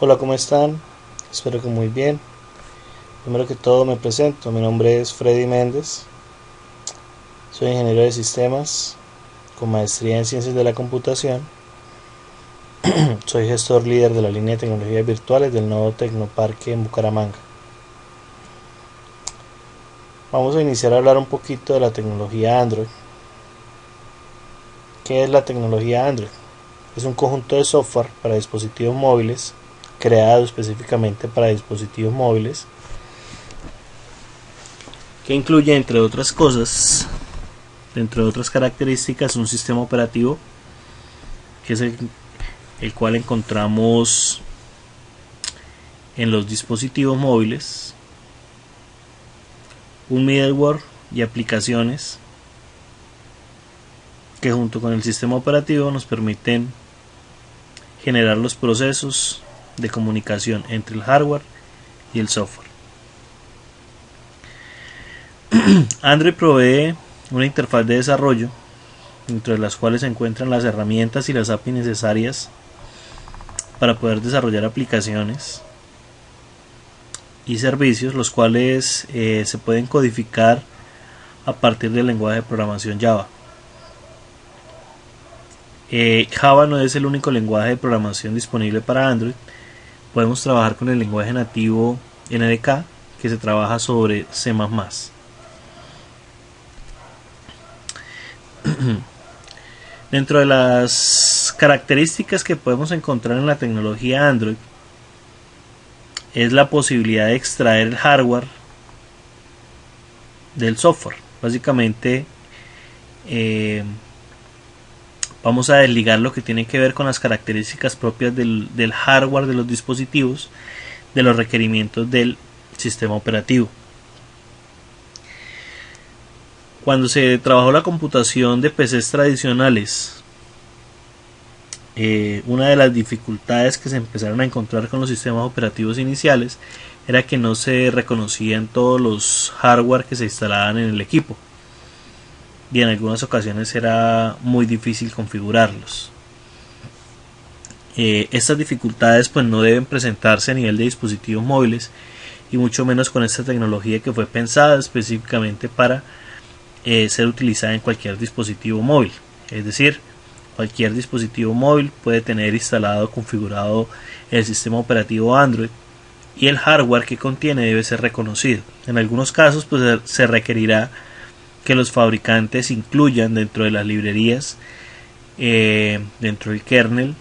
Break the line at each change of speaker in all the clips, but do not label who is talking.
Hola, ¿cómo están? Espero que muy bien. Primero que todo me presento, mi nombre es Freddy Méndez, soy ingeniero de sistemas con maestría en ciencias de la computación, soy gestor líder de la línea de tecnologías virtuales del nuevo Tecnoparque en Bucaramanga. Vamos a iniciar a hablar un poquito de la tecnología Android. ¿Qué es la tecnología Android? Es un conjunto de software para dispositivos móviles, creado específicamente para dispositivos móviles, que incluye, entre otras cosas, entre otras características, un sistema operativo que es el cual encontramos en los dispositivos móviles, un middleware y aplicaciones que junto con el sistema operativo nos permiten generar los procesos de comunicación entre el hardware y el software. Android provee una interfaz de desarrollo, entre las cuales se encuentran las herramientas y las APIs necesarias para poder desarrollar aplicaciones y servicios, los cuales se pueden codificar a partir del lenguaje de programación Java. Java no es el único lenguaje de programación disponible para Android. Podemos trabajar con el lenguaje nativo NDK, que se trabaja sobre C++. Dentro de las características que podemos encontrar en la tecnología Android es la posibilidad de extraer el hardware del software. Básicamente vamos a desligar lo que tiene que ver con las características propias del hardware de los dispositivos de los requerimientos del sistema operativo. Cuando se trabajó la computación de PCs tradicionales, una de las dificultades que se empezaron a encontrar con los sistemas operativos iniciales era que no se reconocían todos los hardware que se instalaban en el equipo, y en algunas ocasiones era muy difícil configurarlos. Estas dificultades pues no deben presentarse a nivel de dispositivos móviles, y mucho menos con esta tecnología que fue pensada específicamente para ser utilizada en cualquier dispositivo móvil. Es decir, cualquier dispositivo móvil puede tener instalado o configurado el sistema operativo Android, y el hardware que contiene debe ser reconocido. En algunos casos pues se requerirá que los fabricantes incluyan dentro de las librerías, dentro del kernel,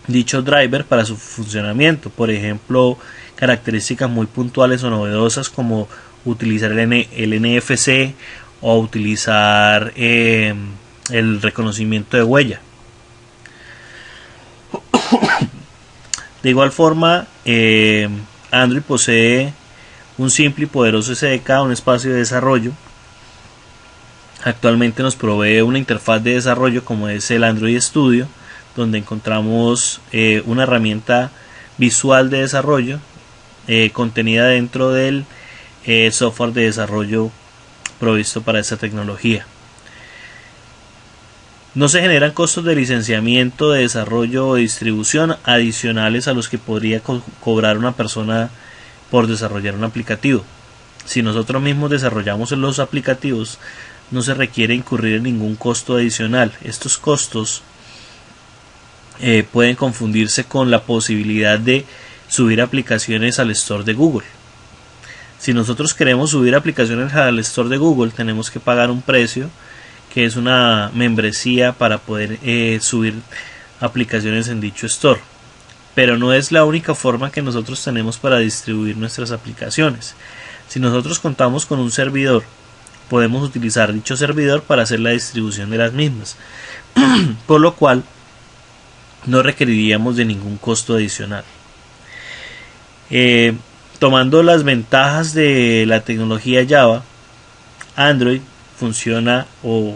dicho driver para su funcionamiento. Por ejemplo, características muy puntuales o novedosas como utilizar el NFC o utilizar el reconocimiento de huella. De igual forma, Android posee un simple y poderoso SDK, un espacio de desarrollo. Actualmente nos provee una interfaz de desarrollo como es el Android Studio, donde encontramos una herramienta visual de desarrollo contenida dentro del software de desarrollo provisto para esta tecnología. No se generan costos de licenciamiento, de desarrollo o distribución adicionales a los que podría cobrar una persona por desarrollar un aplicativo. Si nosotros mismos desarrollamos los aplicativos, no se requiere incurrir en ningún costo adicional. Estos costos pueden confundirse con la posibilidad de subir aplicaciones al Store de Google. Si nosotros queremos subir aplicaciones al Store de Google, tenemos que pagar un precio, que es una membresía para poder subir aplicaciones en dicho Store. Pero no es la única forma que nosotros tenemos para distribuir nuestras aplicaciones. Si nosotros contamos con un servidor, podemos utilizar dicho servidor para hacer la distribución de las mismas, por lo cual no requeriríamos de ningún costo adicional. Tomando las ventajas de la tecnología Java, Android funciona o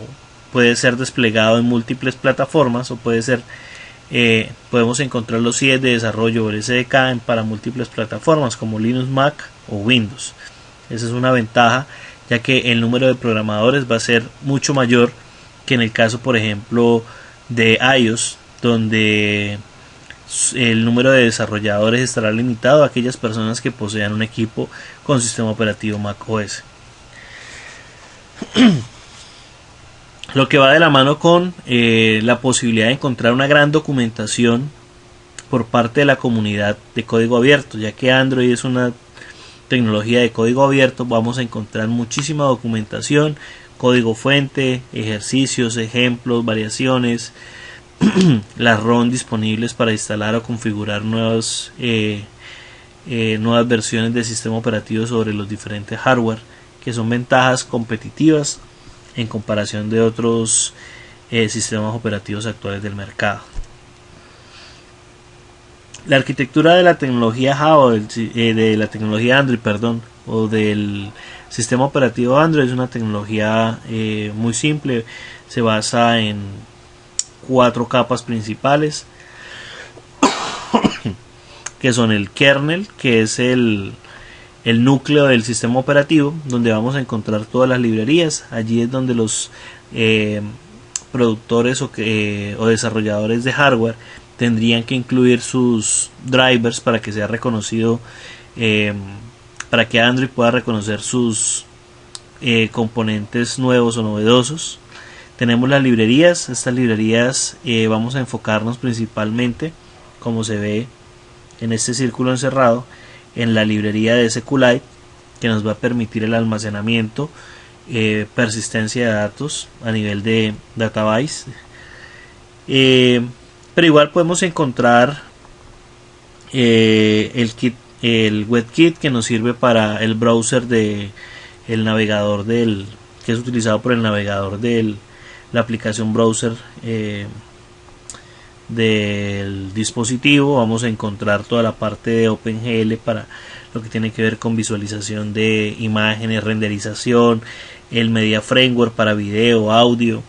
puede ser desplegado en múltiples plataformas, o puede ser podemos encontrar los IDEs de desarrollo o el SDK para múltiples plataformas como Linux, Mac o Windows. Esa es una ventaja, ya que el número de programadores va a ser mucho mayor que en el caso, por ejemplo, de iOS, donde el número de desarrolladores estará limitado a aquellas personas que posean un equipo con sistema operativo macOS. Lo que va de la mano con la posibilidad de encontrar una gran documentación por parte de la comunidad de código abierto, ya que Android es una tecnología de código abierto. Vamos a encontrar muchísima documentación, código fuente, ejercicios, ejemplos, variaciones, las ROM disponibles para instalar o configurar nuevas versiones del sistema operativo sobre los diferentes hardware, que son ventajas competitivas en comparación de otros sistemas operativos actuales del mercado. La arquitectura de la tecnología Java, de la tecnología Android, o del sistema operativo Android es una tecnología muy simple. Se basa en 4 capas principales, que son el kernel, que es el núcleo del sistema operativo, donde vamos a encontrar todas las librerías. Allí es donde los productores o desarrolladores de hardware tendrían que incluir sus drivers para que sea reconocido, para que Android pueda reconocer sus componentes nuevos o novedosos. Tenemos las librerías. Estas librerías vamos a enfocarnos principalmente, como se ve en este círculo encerrado, en la librería de SQLite, que nos va a permitir el almacenamiento, persistencia de datos a nivel de database. Pero igual podemos encontrar el WebKit, que nos sirve para el browser de el navegador que es utilizado por el navegador de la aplicación browser del dispositivo. Vamos a encontrar toda la parte de OpenGL para lo que tiene que ver con visualización de imágenes, renderización, el Media Framework para video, audio,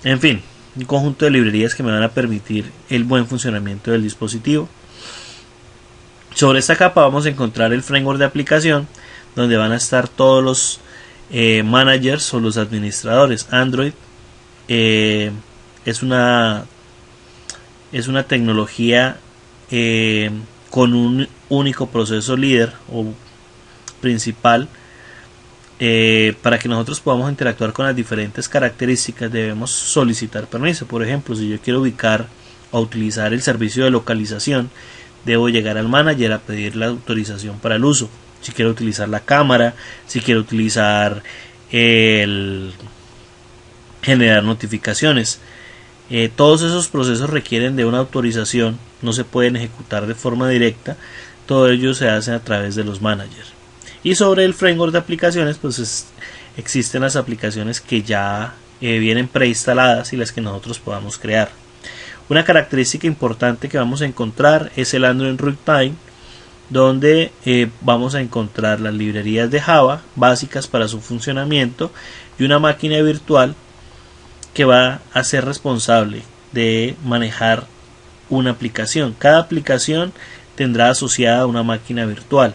en fin, un conjunto de librerías que me van a permitir el buen funcionamiento del dispositivo. Sobre esta capa vamos a encontrar el framework de aplicación, donde van a estar todos los managers o los administradores. Android es una tecnología con un único proceso líder o principal. Para que nosotros podamos interactuar con las diferentes características, debemos solicitar permiso. Por ejemplo, si yo quiero ubicar o utilizar el servicio de localización, debo llegar al manager a pedir la autorización para el uso. Si quiero utilizar la cámara, si quiero utilizar el generar notificaciones, todos esos procesos requieren de una autorización, no se pueden ejecutar de forma directa. Todo ello se hace a través de los managers. Y sobre el framework de aplicaciones, pues existen las aplicaciones que ya vienen preinstaladas y las que nosotros podamos crear. Una característica importante que vamos a encontrar es el Android Runtime, donde vamos a encontrar las librerías de Java básicas para su funcionamiento y una máquina virtual que va a ser responsable de manejar una aplicación. Cada aplicación tendrá asociada una máquina virtual.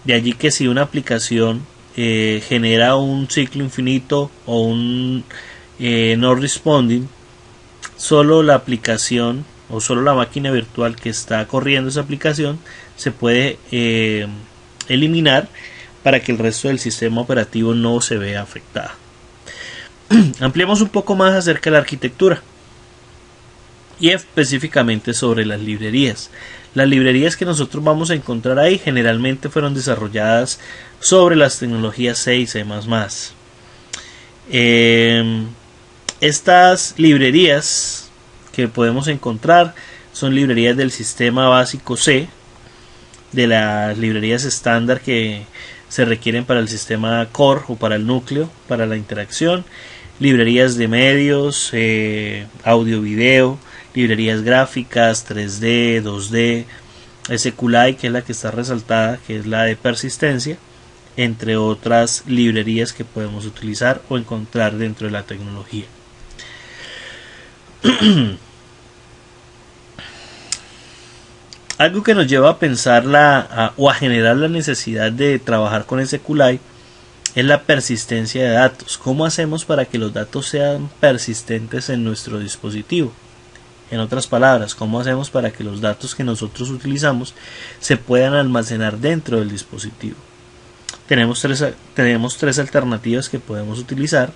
De allí que si una aplicación genera un ciclo infinito o un no responding, solo la aplicación o solo la máquina virtual que está corriendo esa aplicación se puede eliminar para que el resto del sistema operativo no se vea afectado. Ampliemos un poco más acerca de la arquitectura y específicamente sobre las librerías. Las librerías que nosotros vamos a encontrar ahí generalmente fueron desarrolladas sobre las tecnologías C y C++. Estas librerías que podemos encontrar son librerías del sistema básico C, de las librerías estándar que se requieren para el sistema core o para el núcleo, para la interacción, librerías de medios, audio, video, librerías gráficas, 3D, 2D, SQLite, que es la que está resaltada, que es la de persistencia, entre otras librerías que podemos utilizar o encontrar dentro de la tecnología. Algo que nos lleva a pensar o a generar la necesidad de trabajar con SQLite es la persistencia de datos. ¿Cómo hacemos para que los datos sean persistentes en nuestro dispositivo? En otras palabras, ¿cómo hacemos para que los datos que nosotros utilizamos se puedan almacenar dentro del dispositivo? Tenemos tres alternativas que podemos utilizar.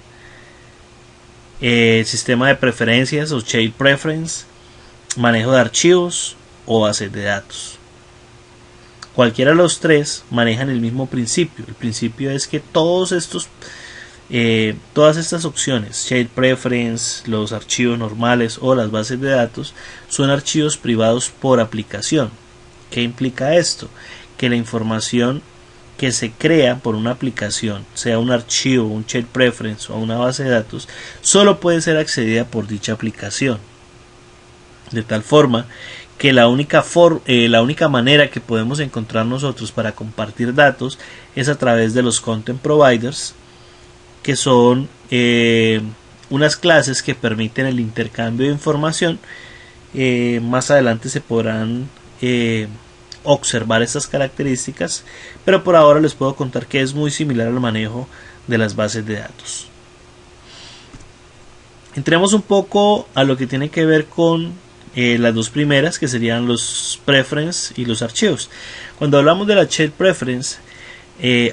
Sistema de preferencias o Child Preference, manejo de archivos o bases de datos. Cualquiera de los tres manejan el mismo principio. El principio es que todas estas opciones, Child Preference, los archivos normales o las bases de datos, son archivos privados por aplicación. ¿Qué implica esto? Que la información que se crea por una aplicación, sea un archivo, un Child Preference o una base de datos, solo puede ser accedida por dicha aplicación. De tal forma que la única manera que podemos encontrar nosotros para compartir datos es a través de los Content Providers, que son unas clases que permiten el intercambio de información. Más adelante se podrán observar estas características, pero por ahora les puedo contar que es muy similar al manejo de las bases de datos. Entremos un poco a lo que tiene que ver con las dos primeras, que serían los preference y los archivos. Cuando hablamos de la Child Preference,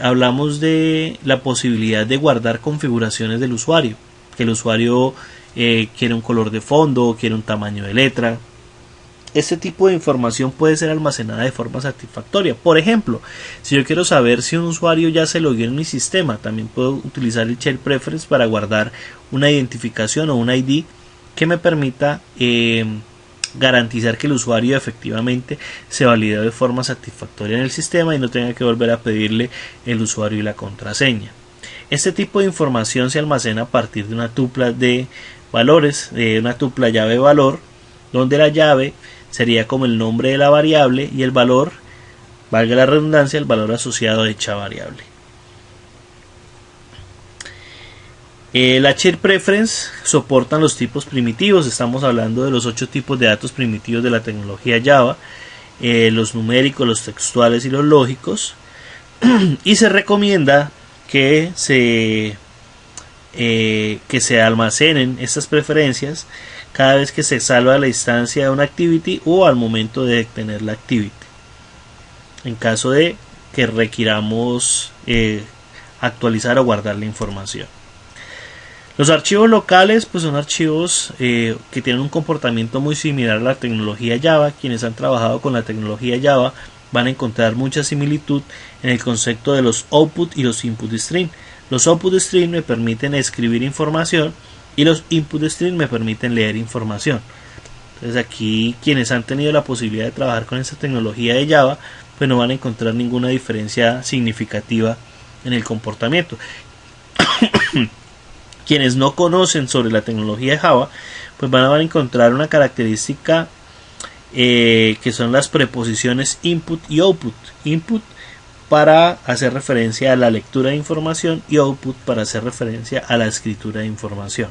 hablamos de la posibilidad de guardar configuraciones del usuario, que el usuario quiere un color de fondo, quiere un tamaño de letra. Este tipo de información puede ser almacenada de forma satisfactoria. Por ejemplo, si yo quiero saber si un usuario ya se logueó en mi sistema, también puedo utilizar el Child Preference para guardar una identificación o un ID que me permita garantizar que el usuario efectivamente se validó de forma satisfactoria en el sistema y no tenga que volver a pedirle el usuario y la contraseña. Este tipo de información se almacena a partir de una tupla de valores, de una tupla llave-valor, donde la llave sería como el nombre de la variable y el valor, valga la redundancia, el valor asociado a dicha variable. La Child Preference soportan los tipos primitivos. Estamos hablando de los 8 tipos de datos primitivos de la tecnología Java, los numéricos, los textuales y los lógicos, y se recomienda que se almacenen estas preferencias cada vez que se salva la instancia de una activity o al momento de detener la activity, en caso de que requiramos actualizar o guardar la información. Los archivos locales pues son archivos que tienen un comportamiento muy similar a la tecnología Java. Quienes han trabajado con la tecnología Java van a encontrar mucha similitud en el concepto de los output y los input stream. Los output stream me permiten escribir información y los input stream me permiten leer información. Entonces aquí quienes han tenido la posibilidad de trabajar con esta tecnología de Java pues no van a encontrar ninguna diferencia significativa en el comportamiento. Quienes no conocen sobre la tecnología de Java pues van a encontrar una característica que son las preposiciones input y output. Input para hacer referencia a la lectura de información y output para hacer referencia a la escritura de información.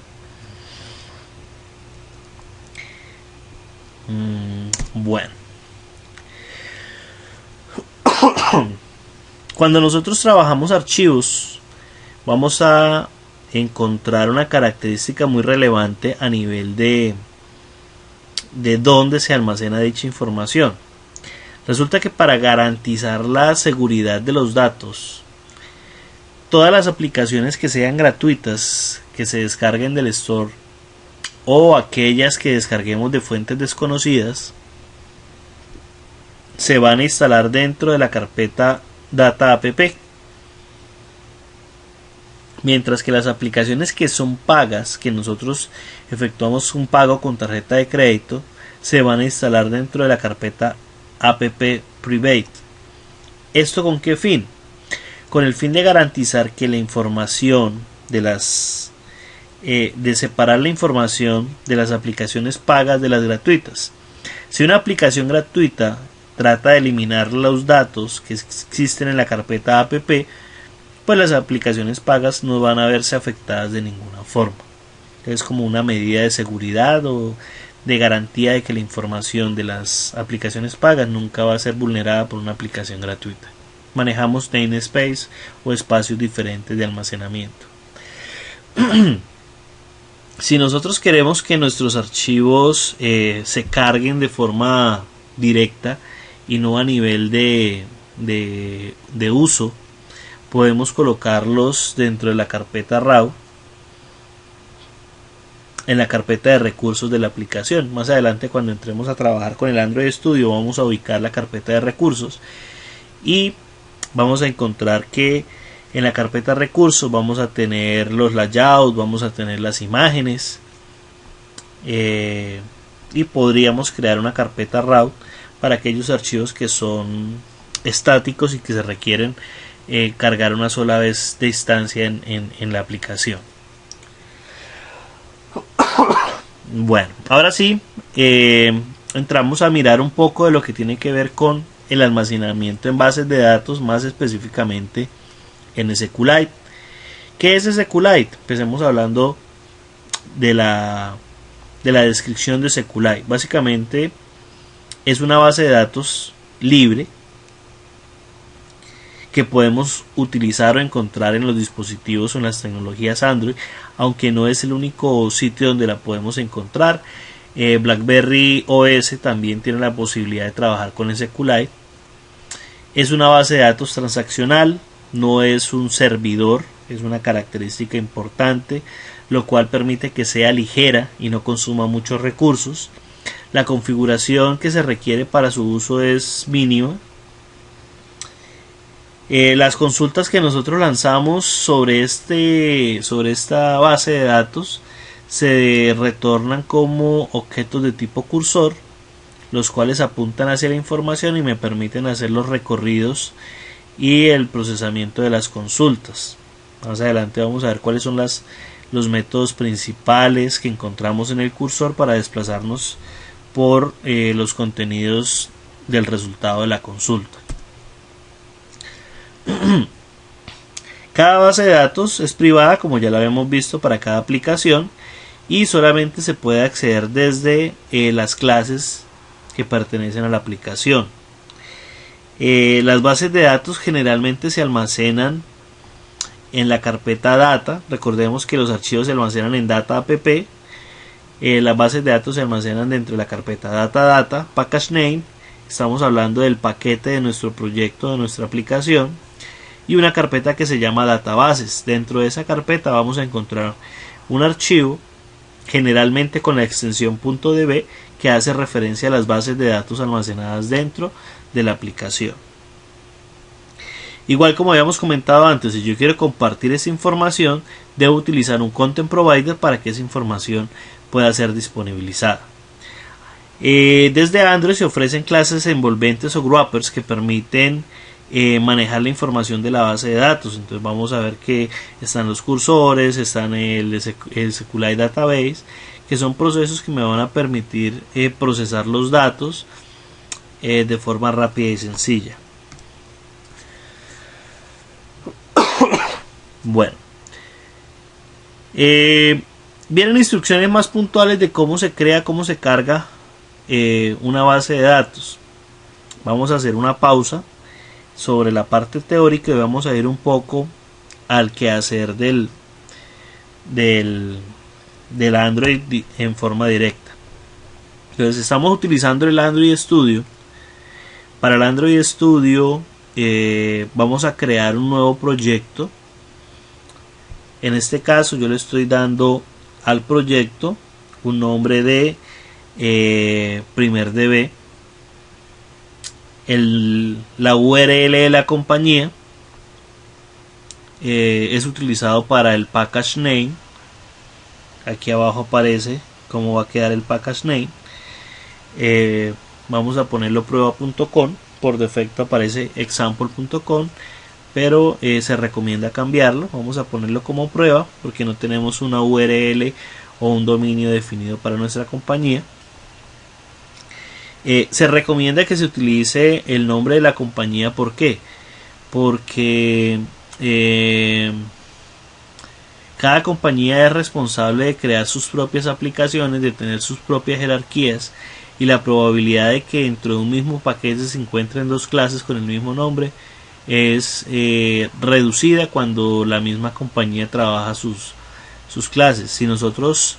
Bueno, cuando nosotros trabajamos archivos vamos a encontrar una característica muy relevante a nivel de dónde se almacena dicha información. Resulta que para garantizar la seguridad de los datos, todas las aplicaciones que sean gratuitas, que se descarguen del store, o aquellas que descarguemos de fuentes desconocidas, se van a instalar dentro de la carpeta Data App, mientras que las aplicaciones que son pagas, que nosotros efectuamos un pago con tarjeta de crédito, se van a instalar dentro de la carpeta App Private. ¿Esto con qué fin? Con el fin de garantizar que la información de separar la información de las aplicaciones pagas de las gratuitas. Si una aplicación gratuita trata de eliminar los datos que existen en la carpeta app, pues las aplicaciones pagas no van a verse afectadas de ninguna forma. Es como una medida de seguridad o de garantía de que la información de las aplicaciones pagas nunca va a ser vulnerada por una aplicación gratuita. Manejamos namespace o espacios diferentes de almacenamiento. Si nosotros queremos que nuestros archivos se carguen de forma directa y no a nivel de uso, podemos colocarlos dentro de la carpeta RAW, en la carpeta de recursos de la aplicación. Más adelante, cuando entremos a trabajar con el Android Studio, vamos a ubicar la carpeta de recursos y vamos a encontrar que en la carpeta recursos vamos a tener los layouts, vamos a tener las imágenes, y podríamos crear una carpeta RAW para aquellos archivos que son estáticos y que se requieren cargar una sola vez de instancia en la aplicación. Bueno, ahora sí, entramos a mirar un poco de lo que tiene que ver con el almacenamiento en bases de datos, más específicamente en SQLite. ¿Qué es SQLite? Empecemos hablando de la descripción de SQLite. Básicamente es una base de datos libre que podemos utilizar o encontrar en los dispositivos o en las tecnologías Android, aunque no es el único sitio donde la podemos encontrar. BlackBerry OS también tiene la posibilidad de trabajar con SQLite. Es una base de datos transaccional, no es un servidor, es una característica importante, lo cual permite que sea ligera y no consuma muchos recursos. La configuración que se requiere para su uso es mínima. Las consultas que nosotros lanzamos sobre esta base de datos se retornan como objetos de tipo cursor, los cuales apuntan hacia la información y me permiten hacer los recorridos y el procesamiento de las consultas. Más adelante vamos a ver cuáles son los métodos principales que encontramos en el cursor para desplazarnos por los contenidos del resultado de la consulta. Cada base de datos es privada, como ya lo habíamos visto, para cada aplicación, y solamente se puede acceder desde las clases que pertenecen a la aplicación. Las bases de datos generalmente se almacenan en la carpeta data. Recordemos que los archivos se almacenan en data app. Las bases de datos se almacenan dentro de la carpeta data package name. Estamos hablando del paquete de nuestro proyecto, de nuestra aplicación, y una carpeta que se llama databases. Dentro de esa carpeta vamos a encontrar un archivo, generalmente con la extensión .db, que hace referencia a las bases de datos almacenadas dentro de la aplicación. Igual como habíamos comentado antes, si yo quiero compartir esa información, debo utilizar un content provider para que esa información pueda ser disponibilizada. Desde Android se ofrecen clases envolventes o wrappers que permiten manejar la información de la base de datos. Entonces vamos a ver que están los cursores, están el SQLite Database, que son procesos que me van a permitir procesar los datos de forma rápida y sencilla. Bueno, vienen instrucciones más puntuales de cómo se crea, cómo se carga una base de datos. Vamos a hacer una pausa sobre la parte teórica y vamos a ir un poco al quehacer del Android en forma directa. Entonces estamos utilizando el Android Studio. Para el Android Studio vamos a crear un nuevo proyecto. En este caso yo le estoy dando al proyecto un nombre de PrimerDB. La URL de la compañía es utilizado para el package name. Aquí abajo aparece cómo va a quedar el package name. Vamos a ponerlo prueba.com. Por defecto aparece example.com, pero se recomienda cambiarlo. Vamos a ponerlo como prueba porque no tenemos una URL o un dominio definido para nuestra compañía. Se recomienda que se utilice el nombre de la compañía. ¿Por qué? Porque cada compañía es responsable de crear sus propias aplicaciones, de tener sus propias jerarquías, y la probabilidad de que dentro de un mismo paquete se encuentren dos clases con el mismo nombre es reducida cuando la misma compañía trabaja sus clases. Si nosotros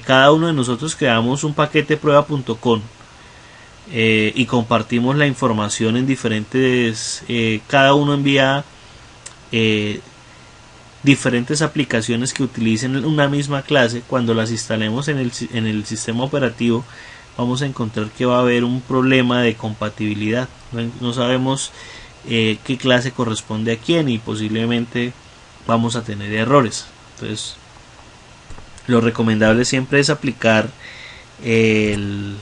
cada uno de nosotros creamos un paquete prueba.com y compartimos la información en diferentes, cada uno envía diferentes aplicaciones que utilicen una misma clase. Cuando las instalemos en el sistema operativo, vamos a encontrar que va a haber un problema de compatibilidad. No sabemos qué clase corresponde a quién y posiblemente vamos a tener errores. Entonces, lo recomendable siempre es aplicar el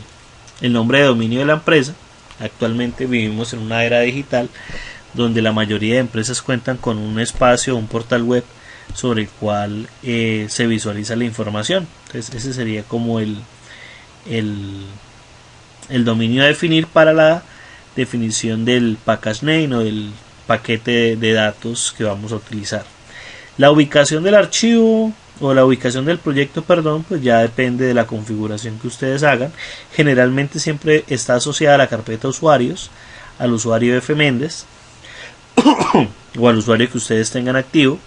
nombre de dominio de la empresa. Actualmente vivimos en una era digital donde la mayoría de empresas cuentan con un espacio, un portal web sobre el cual se visualiza la información. Entonces ese sería como el dominio a definir para la definición del package name o del paquete de datos que vamos a utilizar. La ubicación del archivo o la ubicación del proyecto, pues ya depende de la configuración que ustedes hagan. Generalmente siempre está asociada a la carpeta usuarios, al usuario F. Méndez o al usuario que ustedes tengan activo.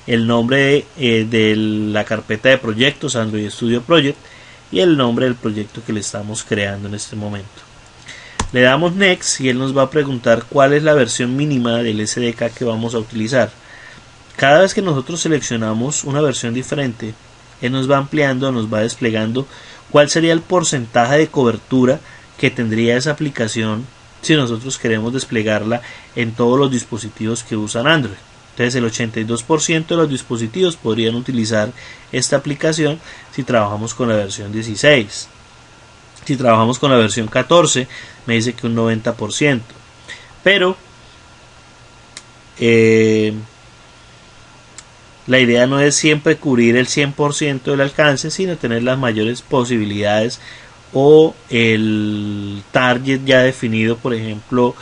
El nombre de la carpeta de proyectos, Android Studio Project, y el nombre del proyecto que le estamos creando en este momento. Le damos Next y él nos va a preguntar cuál es la versión mínima del SDK que vamos a utilizar. Cada vez que nosotros seleccionamos una versión diferente, él nos va ampliando, nos va desplegando cuál sería el porcentaje de cobertura que tendría esa aplicación si nosotros queremos desplegarla en todos los dispositivos que usan Android. Entonces el 82% de los dispositivos podrían utilizar esta aplicación si trabajamos con la versión 16. Si trabajamos con la versión 14 me dice que un 90%. Pero la idea no es siempre cubrir el 100% del alcance, sino tener las mayores posibilidades o el target ya definido. Por ejemplo,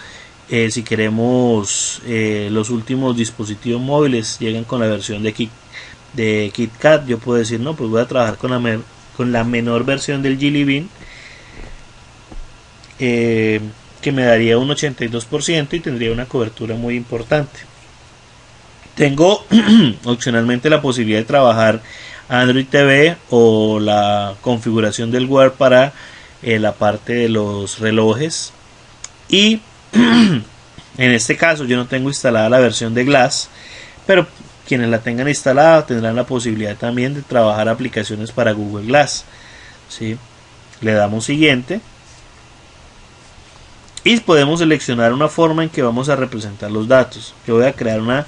si queremos los últimos dispositivos móviles llegan con la versión de KitKat, yo puedo decir, no, pues voy a trabajar con la menor versión del Jelly Bean, que me daría un 82% y tendría una cobertura muy importante. Tengo opcionalmente la posibilidad de trabajar Android TV o la configuración del Wear para la parte de los relojes. Y en este caso yo no tengo instalada la versión de Glass, pero quienes la tengan instalada tendrán la posibilidad también de trabajar aplicaciones para Google Glass. ¿Sí? Le damos siguiente y podemos seleccionar una forma en que vamos a representar los datos. Yo voy a crear una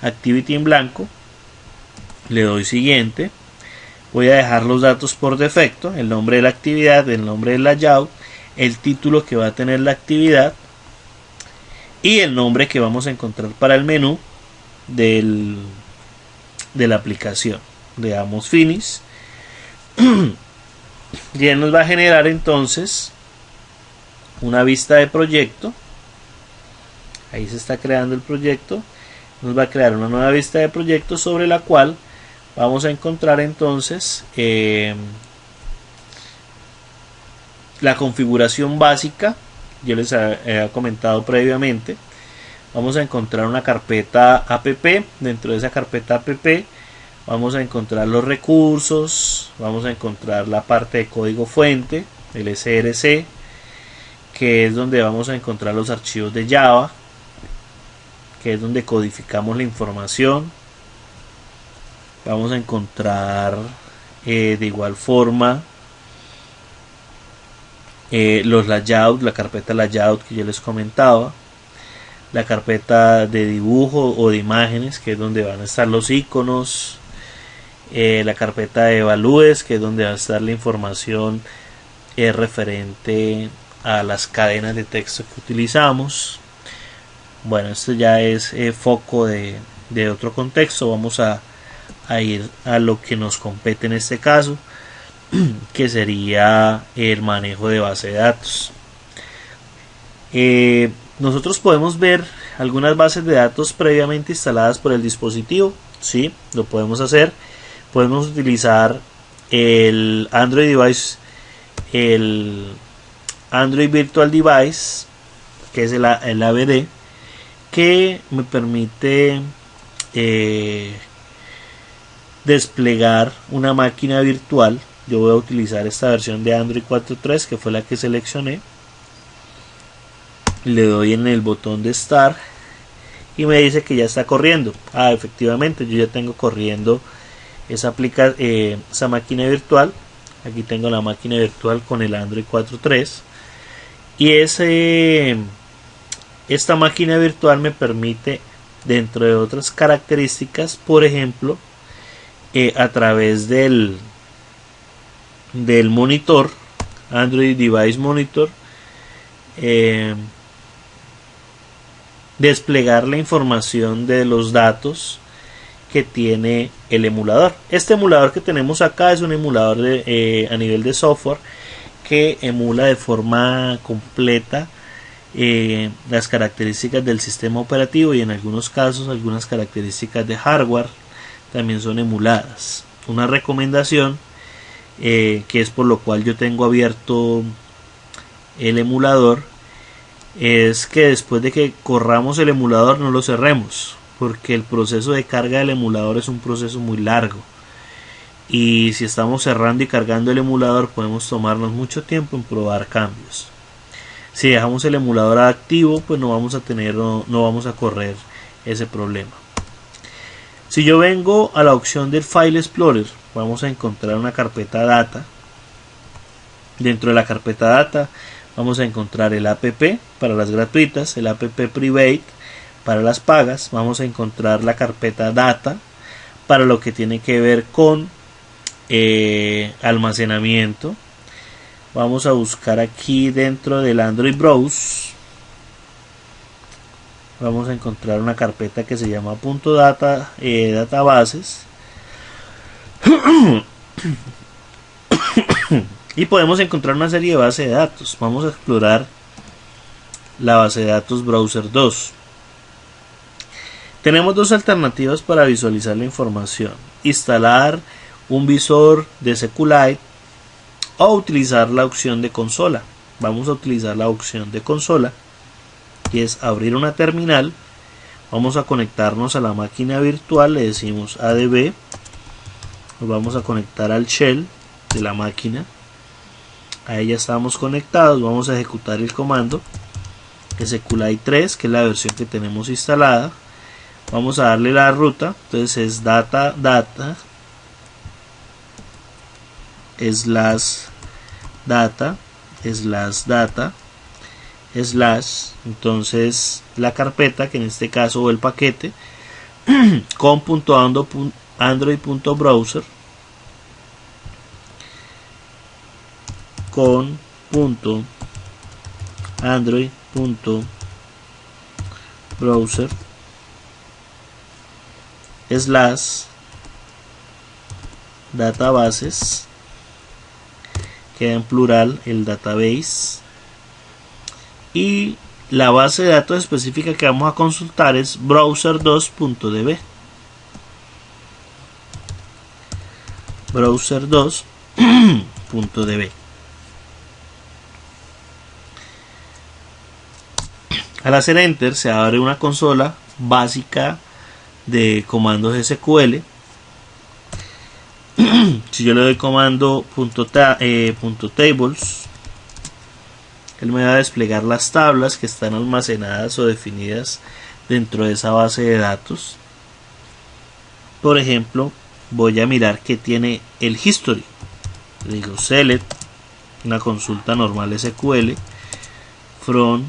activity en blanco, le doy siguiente, voy a dejar los datos por defecto, el nombre de la actividad, el nombre del layout, el título que va a tener la actividad y el nombre que vamos a encontrar para el menú de la aplicación. Le damos finish y él nos va a generar entonces una vista de proyecto. Ahí se está creando el proyecto. Nos va a crear una nueva vista de proyecto sobre la cual vamos a encontrar entonces la configuración básica. Yo les he comentado previamente. Vamos a encontrar una carpeta app. Dentro de esa carpeta app vamos a encontrar los recursos, vamos a encontrar la parte de código fuente, el src, que es donde vamos a encontrar los archivos de Java, que es donde codificamos la información. Vamos a encontrar de igual forma los layouts, la carpeta layout que yo les comentaba, la carpeta de dibujo o de imágenes, que es donde van a estar los iconos, la carpeta de evalúes, que es donde va a estar la información referente a las cadenas de texto que utilizamos. Bueno, esto ya es foco de otro contexto. Vamos a ir a lo que nos compete en este caso, que sería el manejo de base de datos. Nosotros podemos ver algunas bases de datos previamente instaladas por el dispositivo. Sí, lo podemos hacer. Podemos utilizar el Android Device, el Android Virtual Device, que es el AVD, que me permite desplegar una máquina virtual yo voy a utilizar esta versión de Android 4.3 que fue la que seleccioné. Le doy en el botón de Start y me dice que ya está corriendo. Efectivamente, yo ya tengo corriendo esa máquina virtual. Aquí tengo la máquina virtual con el Android 4.3 y esta máquina virtual me permite, dentro de otras características, por ejemplo, a través del monitor, Android Device Monitor, desplegar la información de los datos que tiene el emulador. Este emulador que tenemos acá es un emulador a nivel de software que emula de forma completa las características del sistema operativo, y en algunos casos algunas características de hardware también son emuladas. Una recomendación, que es por lo cual yo tengo abierto el emulador, es que después de que corramos el emulador no lo cerremos, porque el proceso de carga del emulador es un proceso muy largo, y si estamos cerrando y cargando el emulador podemos tomarnos mucho tiempo en probar cambios. Si dejamos el emulador activo, pues no vamos a correr ese problema. Si yo vengo a la opción del File Explorer, vamos a encontrar una carpeta data. Dentro de la carpeta data vamos a encontrar el app para las gratuitas, el app private para las pagas. Vamos a encontrar la carpeta data para lo que tiene que ver con almacenamiento. Vamos a buscar aquí dentro del Android Browse. Vamos a encontrar una carpeta que se llama .data, databases. Y podemos encontrar una serie de bases de datos. Vamos a explorar la base de datos Browser 2. Tenemos dos alternativas para visualizar la información: instalar un visor de SQLite o utilizar la opción de consola. Vamos a utilizar la opción de consola, que es abrir una terminal. Vamos a conectarnos a la máquina virtual, le decimos ADB, nos vamos a conectar al shell de la máquina. Ahí ya estamos conectados. Vamos a ejecutar el comando SQLite 3, que es la versión que tenemos instalada. Vamos a darle la ruta, entonces es data /data/, entonces la carpeta, que en este caso, o el paquete, con .android.browser con .android.browser /databases, queda en plural el database, y la base de datos específica que vamos a consultar es browser2.db. browser2.db. Al hacer enter se abre una consola básica de comandos SQL. Si yo le doy comando .tables, él me va a desplegar las tablas que están almacenadas o definidas dentro de esa base de datos. Por ejemplo, voy a mirar que tiene el history. Le digo select, una consulta normal SQL, from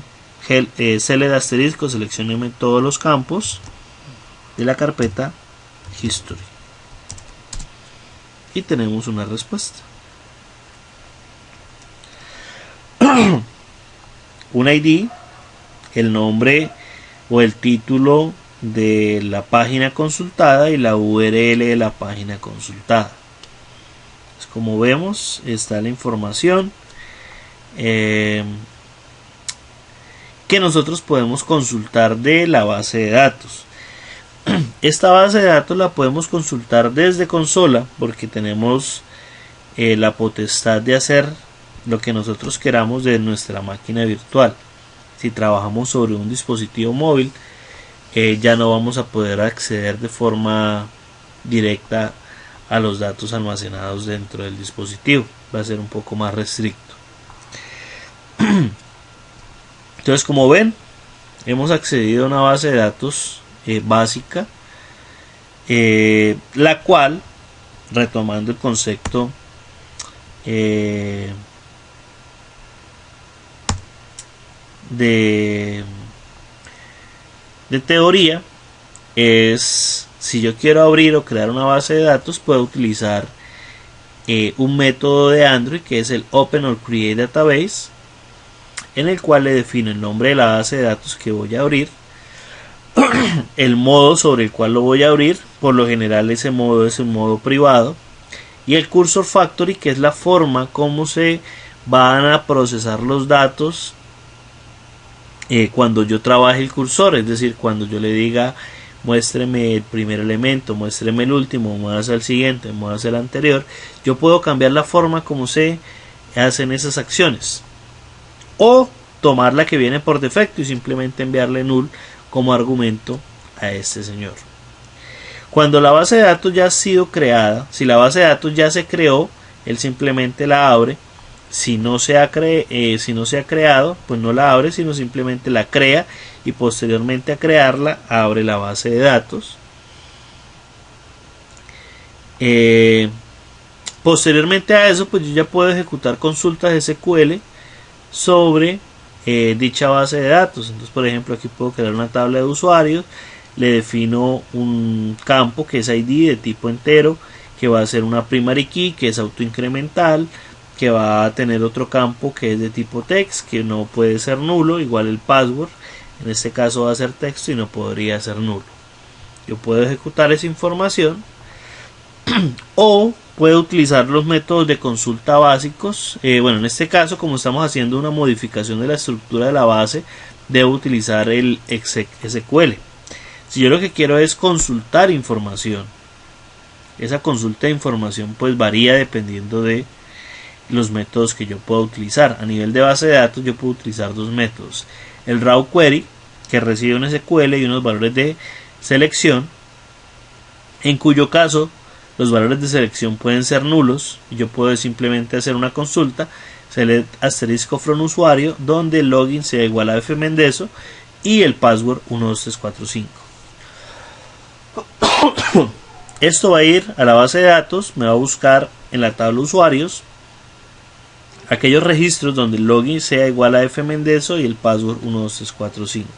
select asterisco, seleccioneme todos los campos de la carpeta history, y tenemos una respuesta. Un ID, el nombre o el título de la página consultada y la URL de la página consultada. Pues como vemos, está la información que nosotros podemos consultar de la base de datos. Esta base de datos la podemos consultar desde consola, porque tenemos la potestad de hacer lo que nosotros queramos de nuestra máquina virtual. Si trabajamos sobre un dispositivo móvil, ya no vamos a poder acceder de forma directa a los datos almacenados dentro del dispositivo. Va a ser un poco más restricto. Entonces, como ven, hemos accedido a una base de datos básica, la cual, retomando el concepto de teoría, es, si yo quiero abrir o crear una base de datos, puedo utilizar un método de Android que es el Open or Create Database, en el cual le defino el nombre de la base de datos que voy a abrir, el modo sobre el cual lo voy a abrir, por lo general ese modo es un modo privado, y el cursor factory, que es la forma como se van a procesar los datos cuando yo trabaje el cursor, es decir, cuando yo le diga muéstreme el primer elemento, muéstreme el último, muévase al siguiente, muévase al anterior, yo puedo cambiar la forma como se hacen esas acciones, o tomar la que viene por defecto y simplemente enviarle null como argumento a este señor. Cuando la base de datos ya ha sido creada, si la base de datos ya se creó, él simplemente la abre. Si no se ha creado, pues no la abre, sino simplemente la crea, y posteriormente a crearla abre la base de datos. Posteriormente a eso, pues yo ya puedo ejecutar consultas SQL sobre dicha base de datos. Entonces, por ejemplo, aquí puedo crear una tabla de usuarios, le defino un campo que es ID de tipo entero, que va a ser una primary key, que es autoincremental, que va a tener otro campo que es de tipo text, que no puede ser nulo, igual el password, en este caso va a ser texto y no podría ser nulo. Yo puedo ejecutar esa información o puedo utilizar los métodos de consulta básicos. En este caso, como estamos haciendo una modificación de la estructura de la base, debo utilizar el SQL. Si yo lo que quiero es consultar información, esa consulta de información pues varía dependiendo de los métodos que yo pueda utilizar. A nivel de base de datos yo puedo utilizar dos métodos: el raw query, que recibe un SQL y unos valores de selección, en cuyo caso los valores de selección pueden ser nulos, y yo puedo simplemente hacer una consulta select asterisco from usuario, donde el login sea igual a fmendeso y el password 12345. Esto va a ir a la base de datos, me va a buscar en la tabla usuarios aquellos registros donde el login sea igual a fmendeso y el password 12345.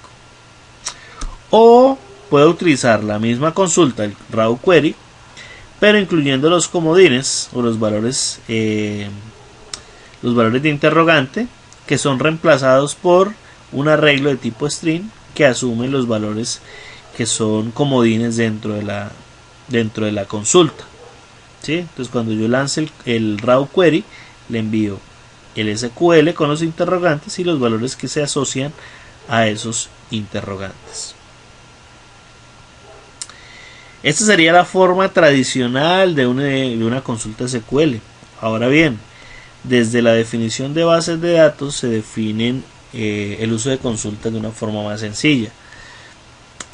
O puedo utilizar la misma consulta, el raw query, pero incluyendo los comodines o los valores de interrogante, que son reemplazados por un arreglo de tipo string que asume los valores que son comodines dentro de la consulta. ¿Sí? Entonces, cuando yo lance el raw query, le envío el SQL con los interrogantes y los valores que se asocian a esos interrogantes. Esta sería la forma tradicional de una consulta SQL. Ahora bien, desde la definición de bases de datos se definen el uso de consultas de una forma más sencilla,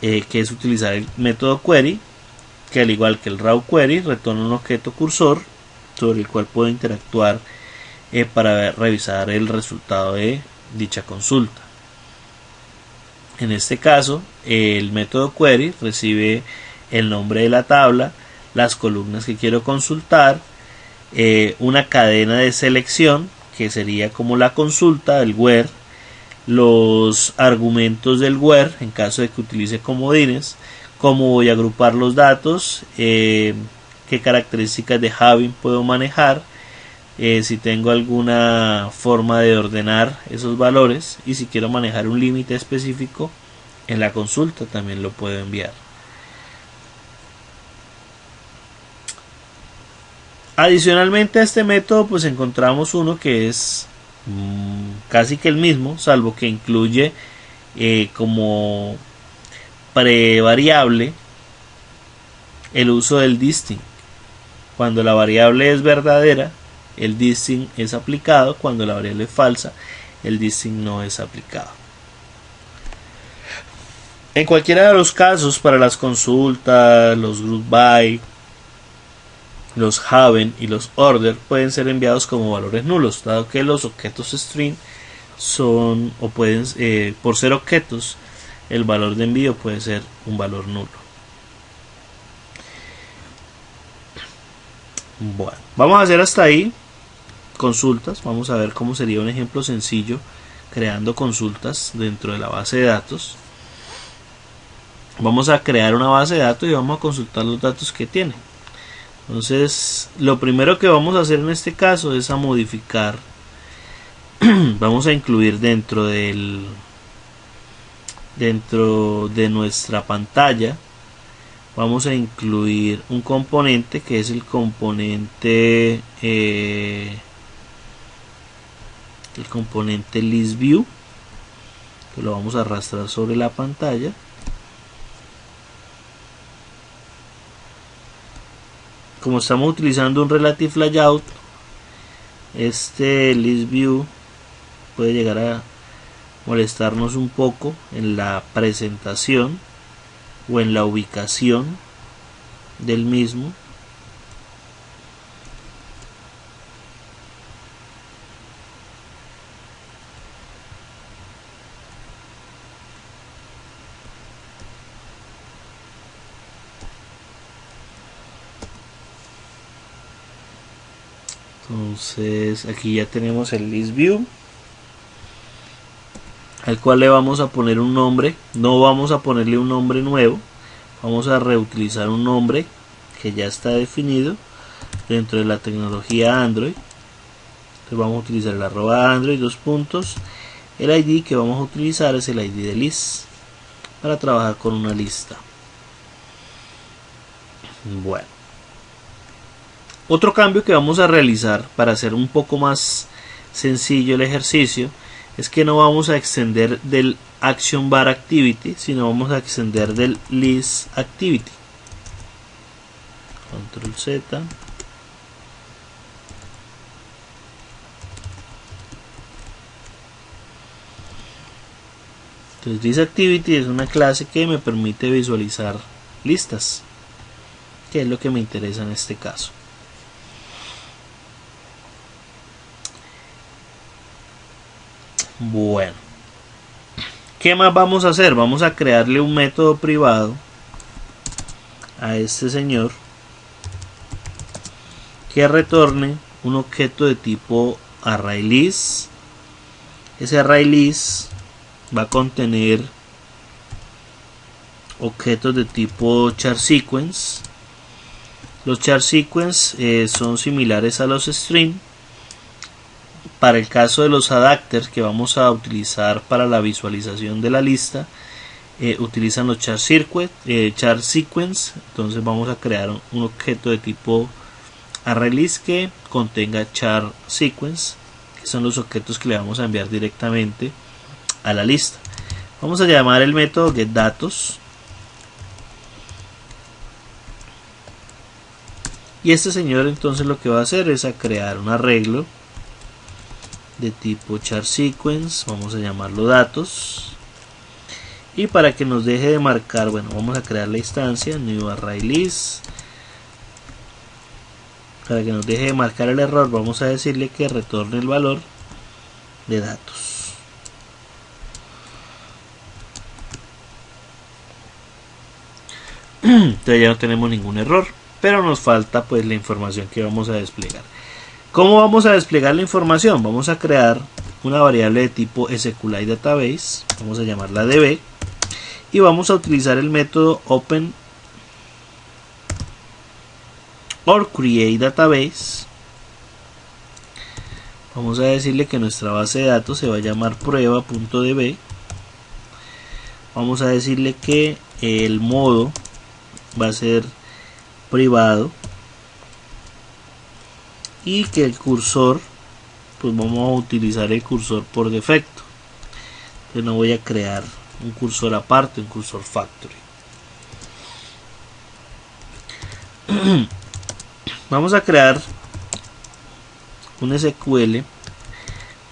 que es utilizar el método query, que al igual que el raw query retorna un objeto cursor sobre el cual puedo interactuar para revisar el resultado de dicha consulta. En este caso, el método query recibe el nombre de la tabla, las columnas que quiero consultar, una cadena de selección que sería como la consulta, el where, los argumentos del where en caso de que utilice comodines, cómo voy a agrupar los datos, qué características de having puedo manejar, si tengo alguna forma de ordenar esos valores, y si quiero manejar un límite específico en la consulta también lo puedo enviar. Adicionalmente a este método pues encontramos uno que es casi que el mismo, salvo que incluye como prevariable el uso del distinct. Cuando la variable es verdadera, el distinct es aplicado; cuando la variable es falsa, el distinct no es aplicado. En cualquiera de los casos, para las consultas, los group by los haven y los order pueden ser enviados como valores nulos, dado que los objetos string son o pueden por ser objetos, el valor de envío puede ser un valor nulo. Bueno, vamos a hacer hasta ahí consultas. Vamos a ver cómo sería un ejemplo sencillo creando consultas dentro de la base de datos. Vamos a crear una base de datos y vamos a consultar los datos que tiene. Entonces, lo primero que vamos a hacer en este caso es a modificar. Vamos a incluir dentro de nuestra pantalla, vamos a incluir un componente que es el componente ListView, que lo vamos a arrastrar sobre la pantalla. Como estamos utilizando un Relative Layout, este ListView puede llegar a molestarnos un poco en la presentación o en la ubicación del mismo. Entonces aquí ya tenemos el ListView, al cual le vamos a poner un nombre. No vamos a ponerle un nombre nuevo, vamos a reutilizar un nombre que ya está definido dentro de la tecnología Android. Entonces vamos a utilizar el @Android . El ID que vamos a utilizar es el ID de list para trabajar con una lista. Bueno, otro cambio que vamos a realizar para hacer un poco más sencillo el ejercicio es que no vamos a extender del Action Bar Activity, sino vamos a extender del List Activity. Control Z. Entonces List Activity es una clase que me permite visualizar listas, que es lo que me interesa en este caso. Bueno, ¿qué más vamos a hacer? Vamos a crearle un método privado a este señor que retorne un objeto de tipo ArrayList. Ese ArrayList va a contener objetos de tipo charSequence. Los charSequence son similares a los string. Para el caso de los adapters que vamos a utilizar para la visualización de la lista, utilizan los charSequence. Entonces vamos a crear un objeto de tipo ArrayList que contenga charSequence, que son los objetos que le vamos a enviar directamente a la lista. Vamos a llamar el método getDatos. Y este señor entonces lo que va a hacer es a crear un arreglo de tipo charSequence, vamos a llamarlo datos, y para que nos deje de marcar, bueno, vamos a crear la instancia new ArrayList. Para que nos deje de marcar el error, vamos a decirle que retorne el valor de datos. Entonces ya no tenemos ningún error, pero nos falta pues la información que vamos a desplegar. ¿Cómo vamos a desplegar la información? Vamos a crear una variable de tipo SQLite Database, vamos a llamarla DB, y vamos a utilizar el método open or create database. Vamos a decirle que nuestra base de datos se va a llamar prueba.db. Vamos a decirle que el modo va a ser privado y que el cursor, pues vamos a utilizar el cursor por defecto. Yo no voy a crear un cursor aparte, un cursor factory. Vamos a crear un SQL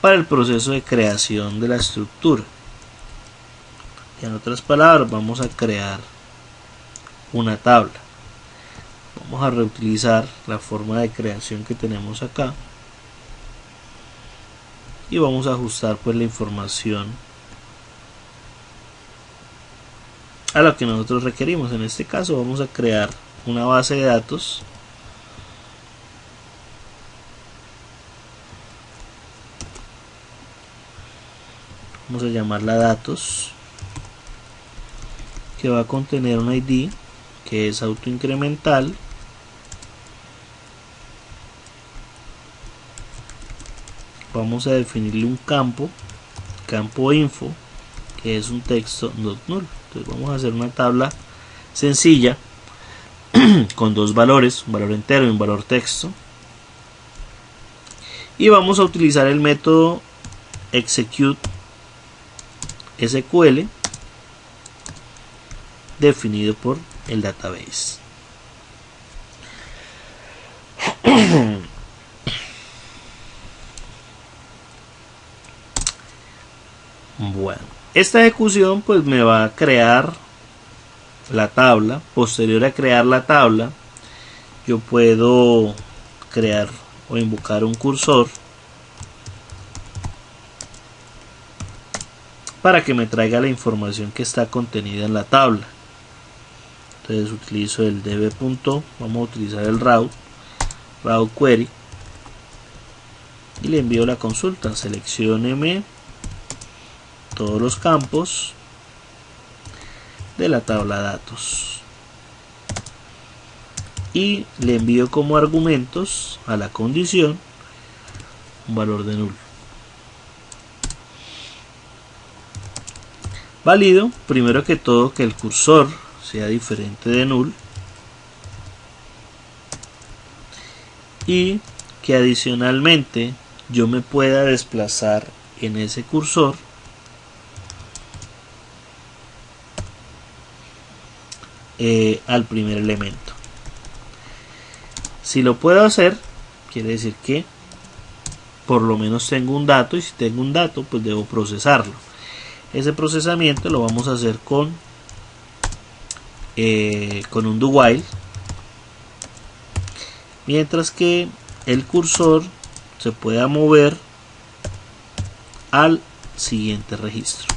para el proceso de creación de la estructura. En otras palabras, vamos a crear una tabla. Vamos a reutilizar la forma de creación que tenemos acá y vamos a ajustar pues la información a lo que nosotros requerimos. En este caso vamos a crear una base de datos vamos a llamarla datos, que va a contener un ID que es autoincremental, vamos a definirle un campo info, que es un texto not null. Entonces vamos a hacer una tabla sencilla con dos valores, un valor entero y un valor texto, y vamos a utilizar el método execute SQL definido por el database. Bueno, esta ejecución pues me va a crear la tabla. Posterior a crear la tabla, yo puedo crear o invocar un cursor para que me traiga la información que está contenida en la tabla. Entonces utilizo el db. Vamos a utilizar el route query y le envío la consulta. Seleccióneme todos los campos de la tabla datos y le envío como argumentos a la condición un valor de null. Valido primero que todo que el cursor sea diferente de null y que adicionalmente yo me pueda desplazar en ese cursor al primer elemento. Si lo puedo hacer, quiere decir que por lo menos tengo un dato, y si tengo un dato pues debo procesarlo. Ese procesamiento lo vamos a hacer con un do while, mientras que el cursor se pueda mover al siguiente registro.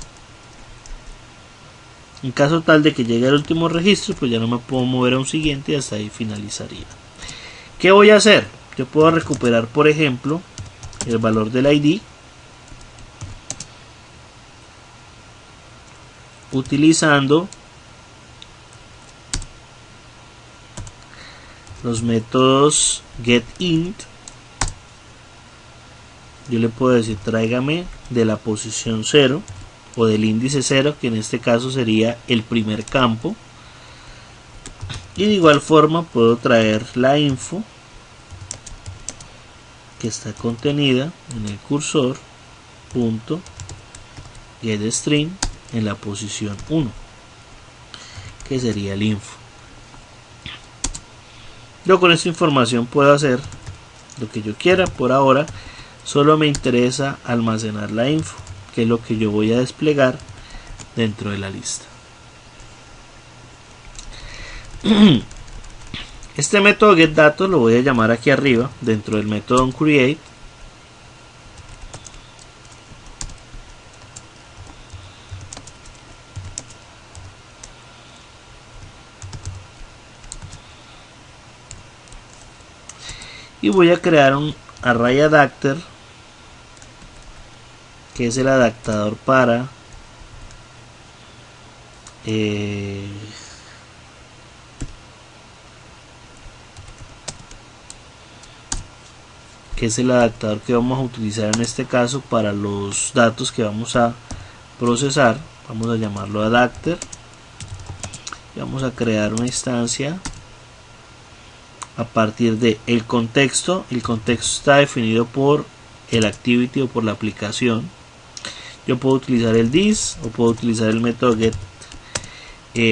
En caso tal de que llegue al último registro, pues ya no me puedo mover a un siguiente y hasta ahí finalizaría. ¿Qué voy a hacer? Yo puedo recuperar, por ejemplo, el valor del ID utilizando los métodos getInt. Yo le puedo decir tráigame de la posición 0 o del índice 0, que en este caso sería el primer campo, y de igual forma puedo traer la info que está contenida en el cursor punto getString en la posición 1, que sería el info. Yo con esta información puedo hacer lo que yo quiera. Por ahora solo me interesa almacenar la info, que es lo que yo voy a desplegar dentro de la lista. Este método getDatos lo voy a llamar aquí arriba dentro del método onCreate. Y voy a crear un ArrayAdapter, que es el adaptador para que es el adaptador que vamos a utilizar en este caso para los datos que vamos a procesar. Vamos a llamarlo adapter y vamos a crear una instancia a partir de el contexto. El contexto está definido por el activity o por la aplicación. Yo puedo utilizar el this o puedo utilizar el método get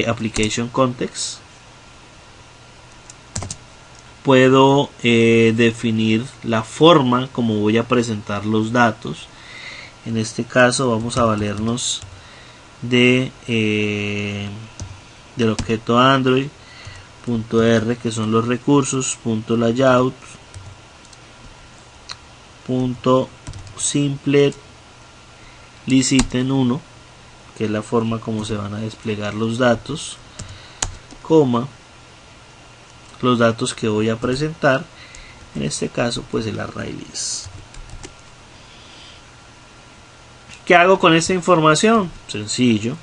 application context. Puedo definir la forma como voy a presentar los datos. En este caso vamos a valernos de del objeto Android. .r, que son los recursos, .layout, .simple liciten1, que es la forma como se van a desplegar los datos, coma, los datos que voy a presentar, en este caso pues el array list. ¿Qué hago con esta información? Sencillo,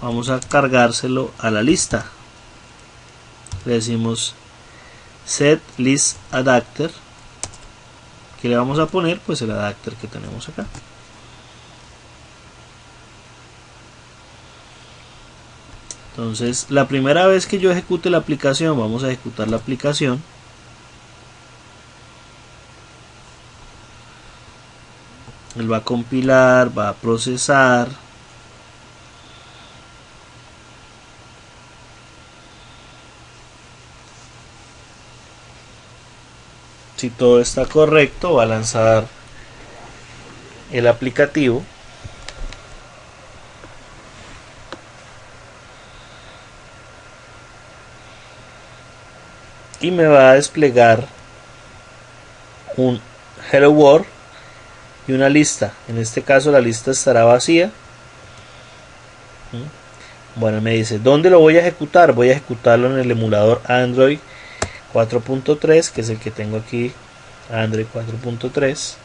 vamos a cargárselo a la lista. Le decimos set list adapter, que le vamos a poner pues el adapter que tenemos acá. Entonces la primera vez que yo ejecute la aplicación, vamos a ejecutar la aplicación. Él va a compilar, va a procesar. Si todo está correcto, va a lanzar el aplicativo. Y me va a desplegar un Hello World y una lista. En este caso la lista estará vacía. Bueno, me dice, ¿dónde lo voy a ejecutar? Voy a ejecutarlo en el emulador Android 4.3, que es el que tengo aquí, Android 4.3.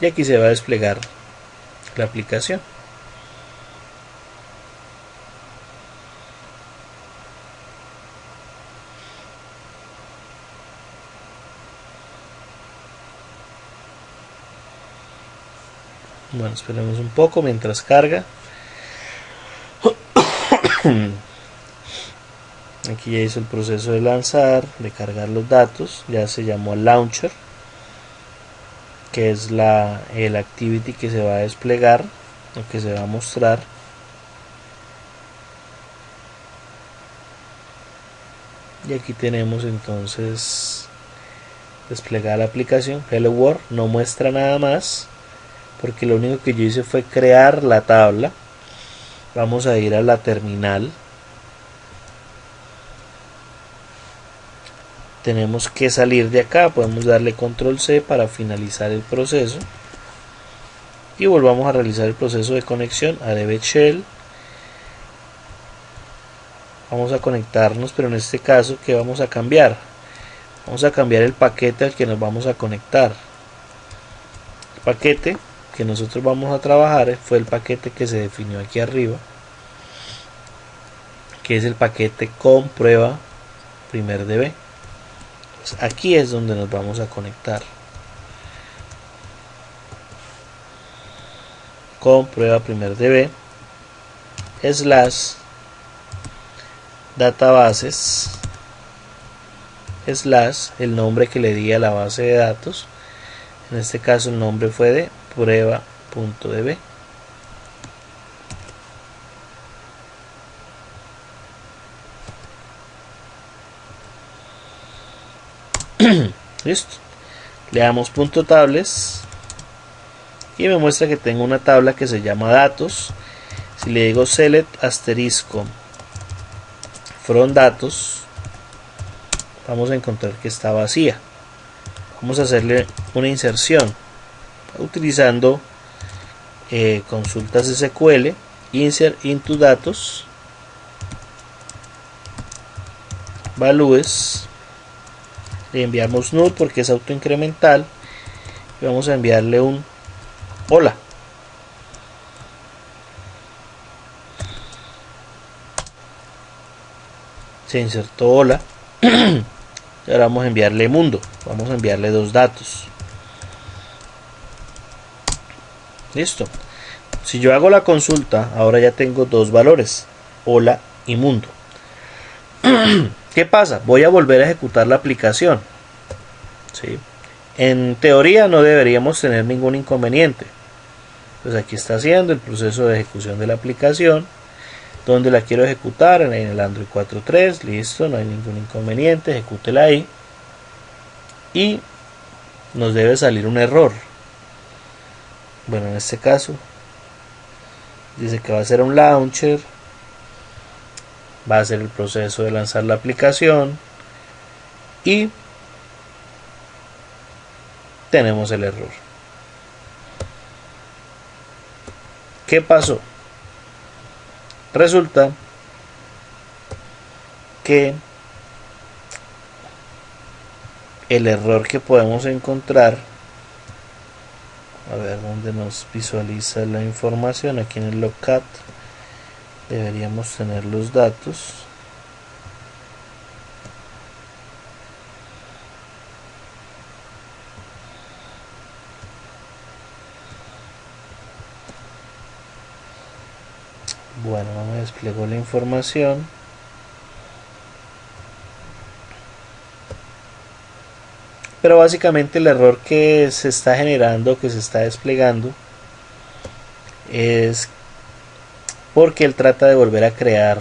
Y aquí se va a desplegar la aplicación. Bueno, esperemos un poco mientras carga. Aquí ya hizo el proceso de lanzar, de cargar los datos. Ya se llamó al launcher, que es el activity que se va a desplegar, o que se va a mostrar. Y aquí tenemos entonces desplegada la aplicación. Hello World no muestra nada más, porque lo único que yo hice fue crear la tabla. Vamos a ir a la terminal. Tenemos que salir de acá, podemos darle control C para finalizar el proceso. Y volvamos a realizar el proceso de conexión a DB Shell. Vamos a conectarnos, pero en este caso, ¿qué vamos a cambiar? Vamos a cambiar el paquete al que nos vamos a conectar. El paquete que nosotros vamos a trabajar fue el paquete que se definió aquí arriba, que es el paquete con prueba primer DB. Pues aquí es donde nos vamos a conectar con prueba primer DB / databases / el nombre que le di a la base de datos. En este caso el nombre fue de prueba.db. Listo. Le damos .tables y me muestra que tengo una tabla que se llama datos. Si le digo select asterisco from datos, vamos a encontrar que está vacía. Vamos a hacerle una inserción utilizando consultas SQL. Insert into datos, values, le enviamos null porque es autoincremental y vamos a enviarle un hola. Se insertó hola. Y ahora vamos a enviarle mundo, vamos a enviarle dos datos. Listo. Si yo hago la consulta, ahora ya tengo dos valores, hola y mundo. ¿Qué pasa? Voy a volver a ejecutar la aplicación. ¿Sí? En teoría no deberíamos tener ningún inconveniente. Pues aquí está haciendo el proceso de ejecución de la aplicación. Donde la quiero ejecutar, en el Android 4.3, listo, no hay ningún inconveniente, ejecútela ahí. Y nos debe salir un error. Bueno, en este caso Dice que va a ser un launcher, va a ser el proceso de lanzar la aplicación y tenemos el error. ¿Qué pasó? Resulta que el error que podemos encontrar, a ver dónde nos visualiza la información, aquí en el logcat deberíamos tener los datos. Bueno, no me desplegó la información. Pero básicamente el error que se está generando, que se está desplegando, es porque él trata de volver a crear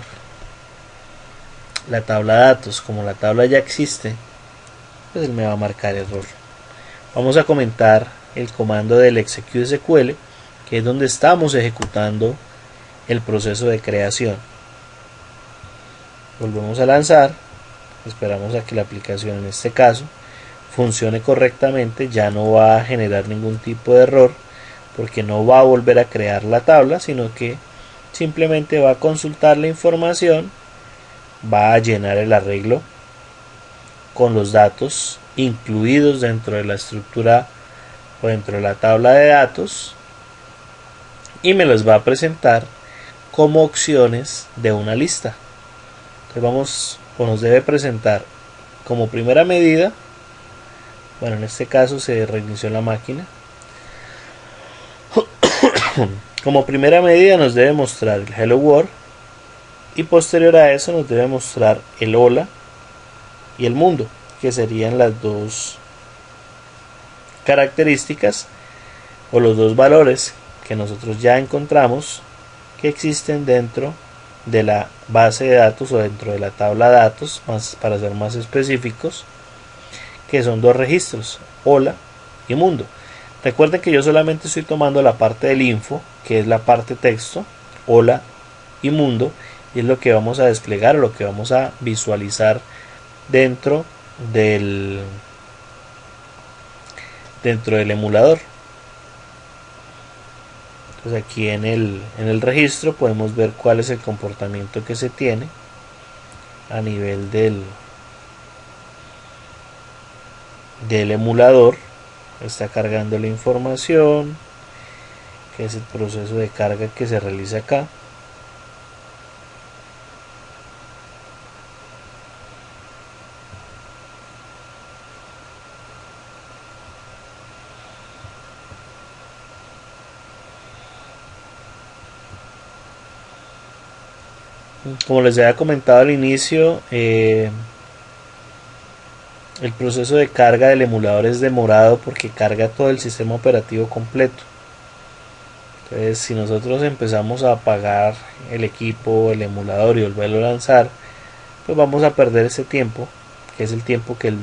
la tabla de datos. Como la tabla ya existe, pues él me va a marcar error. Vamos a comentar el comando del execute SQL, que es donde estamos ejecutando el proceso de creación. Volvemos a lanzar, esperamos a que la aplicación, en este caso, funcione correctamente. Ya no va a generar ningún tipo de error porque no va a volver a crear la tabla, sino que simplemente va a consultar la información, va a llenar el arreglo con los datos incluidos dentro de la estructura o dentro de la tabla de datos y me los va a presentar como opciones de una lista. Entonces vamos, o nos debe presentar como primera medida, bueno, en este caso se reinició la máquina. Como primera medida nos debe mostrar el Hello World y posterior a eso nos debe mostrar el hola y el mundo, que serían las dos características o los dos valores que nosotros ya encontramos que existen dentro de la base de datos o dentro de la tabla de datos, más para ser más específicos, que son dos registros, hola y mundo. Recuerden que yo solamente estoy tomando la parte del info, que es la parte texto, hola y mundo, y es lo que vamos a desplegar o lo que vamos a visualizar dentro del emulador. Entonces aquí en el registro podemos ver cuál es el comportamiento que se tiene a nivel del emulador. Está cargando la información, que es el proceso de carga que se realiza acá. Como les había comentado al inicio, el proceso de carga del emulador es demorado porque carga todo el sistema operativo completo. Entonces, si nosotros empezamos a apagar el equipo, el emulador y volverlo a lanzar, pues vamos a perder ese tiempo, que es el tiempo que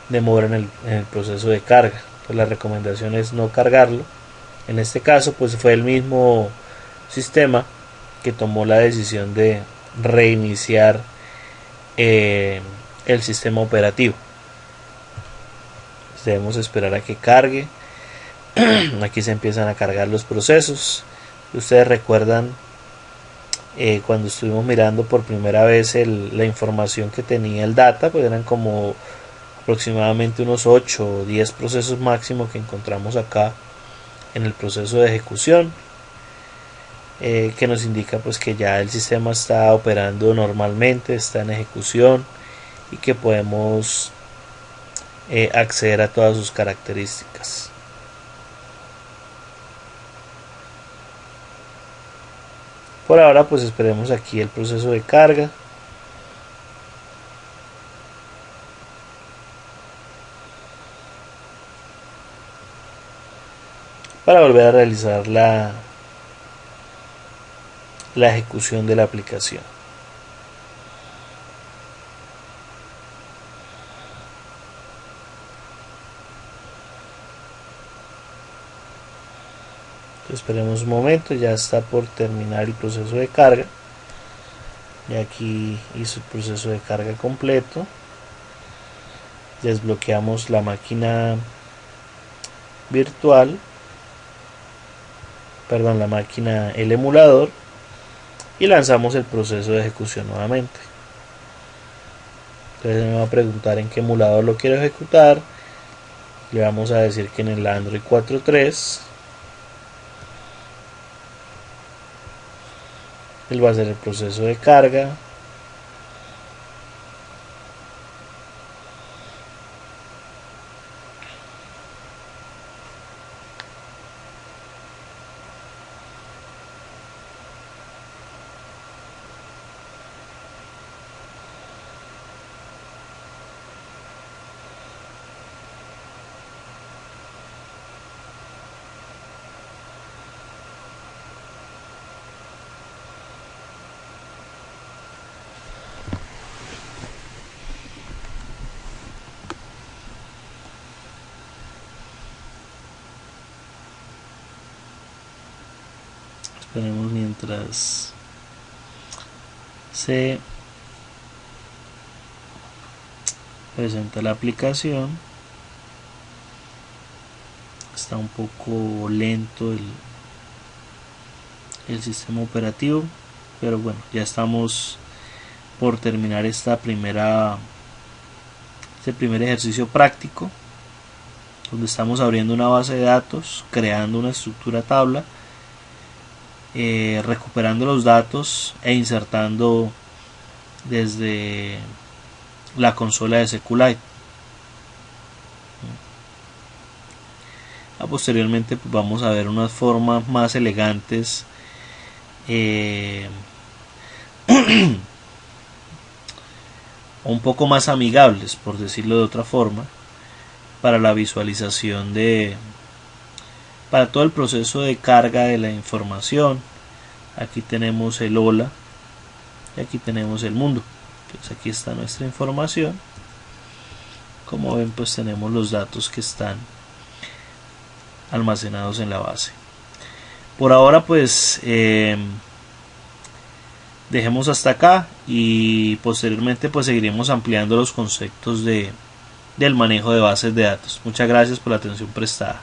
demora en el proceso de carga. Pues la recomendación es no cargarlo. En este caso, pues fue el mismo sistema que tomó la decisión de reiniciar el sistema operativo. Debemos esperar a que cargue. Aquí se empiezan a cargar los procesos. Ustedes recuerdan cuando estuvimos mirando por primera vez la información que tenía el data, pues eran como aproximadamente unos 8 o 10 procesos máximo que encontramos acá en el proceso de ejecución, que nos indica pues que ya el sistema está operando normalmente, está en ejecución y que podemos acceder a todas sus características. Por ahora pues esperemos aquí el proceso de carga. Para volver a realizar la ejecución de la aplicación. Esperemos un momento, ya está por terminar el proceso de carga. Y aquí hizo el proceso de carga completo. Desbloqueamos la máquina virtual, perdón, la máquina, el emulador, y lanzamos el proceso de ejecución nuevamente. Entonces me va a preguntar en qué emulador lo quiero ejecutar. Le vamos a decir que en el Android 4.3. Él va a hacer el proceso de carga. Esperemos mientras se presenta la aplicación. Está un poco lento el sistema operativo, pero bueno, ya estamos por terminar este primer ejercicio práctico, donde estamos abriendo una base de datos, creando una estructura tabla, recuperando los datos e insertando desde la consola de SQLite. Posteriormente pues vamos a ver unas formas más elegantes un poco más amigables, por decirlo de otra forma, para la visualización para todo el proceso de carga de la información. Aquí tenemos el hola y aquí tenemos el mundo. Entonces aquí está nuestra información. Como ven, pues tenemos los datos que están almacenados en la base. Por ahora pues dejemos hasta acá, y posteriormente pues seguiremos ampliando los conceptos del manejo de bases de datos. Muchas gracias por la atención prestada.